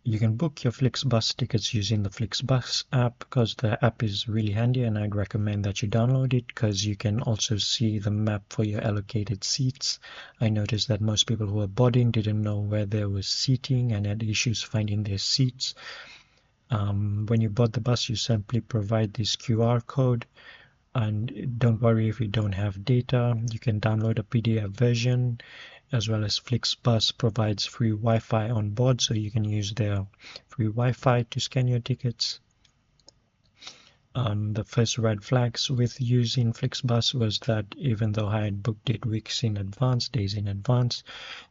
You can book your Flixbus tickets using the Flixbus app because the app is really handy, and I'd recommend that you download it because you can also see the map for your allocated seats. I noticed that most people who were boarding didn't know where there was seating and had issues finding their seats. When you board the bus, you simply provide this QR code, and don't worry if you don't have data. You can download a PDF version, as well as Flixbus provides free Wi-Fi on board, so you can use their free Wi-Fi to scan your tickets. The first red flags with using Flixbus was that even though I had booked it weeks in advance, days in advance,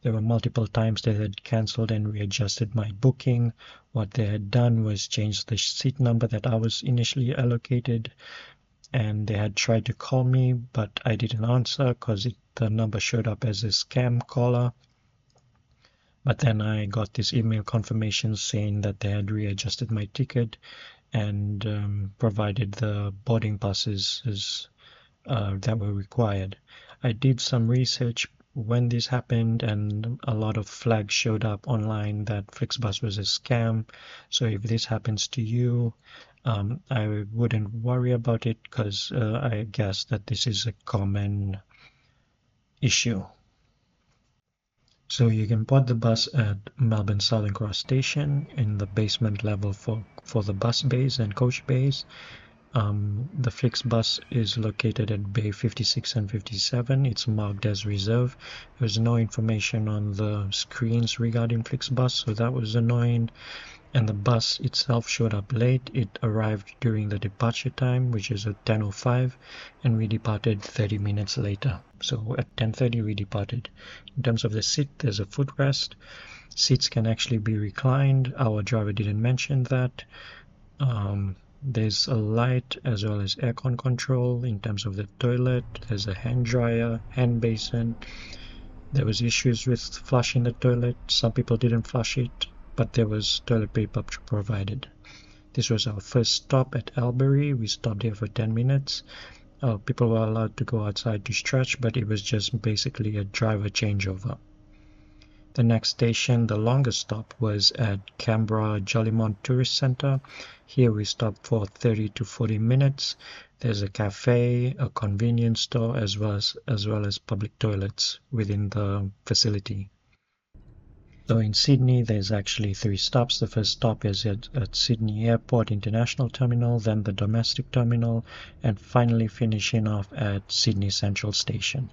there were multiple times they had cancelled and readjusted my booking. What they had done was change the seat number that I was initially allocated, and they had tried to call me, but I didn't answer because the number showed up as a scam caller. But then I got this email confirmation saying that they had readjusted my ticket and provided the boarding passes that were required. I did some research when this happened, and a lot of flags showed up online that Flixbus was a scam. So if this happens to you, I wouldn't worry about it because I guess that this is a common issue. So you can board the bus at Melbourne Southern Cross Station in the basement level for the bus bays and coach bays. The Flixbus is located at Bay 56 and 57. It's marked as reserve. There's no information on the screens regarding Flixbus, so that was annoying. And the bus itself showed up late. It arrived during the departure time, which is at 10:05, and we departed 30 minutes later. So at 10:30 we departed. In terms of the seat, there's a footrest. Seats can actually be reclined. Our driver didn't mention that. There's a light as well as aircon control. In terms of the toilet, there's a hand dryer, hand basin. There was issues with flushing the toilet. Some people didn't flush it, but there was toilet paper provided. This was our first stop at Albury. We stopped here for 10 minutes. People were allowed to go outside to stretch, but it was just basically a driver changeover. The next station, the longest stop, was at Canberra Jolimont Tourist Centre. Here we stopped for 30 to 40 minutes. There's a cafe, a convenience store, as well as public toilets within the facility. So in Sydney, there's actually 3 stops. The first stop is at Sydney Airport International Terminal, then the domestic terminal, and finally finishing off at Sydney Central Station.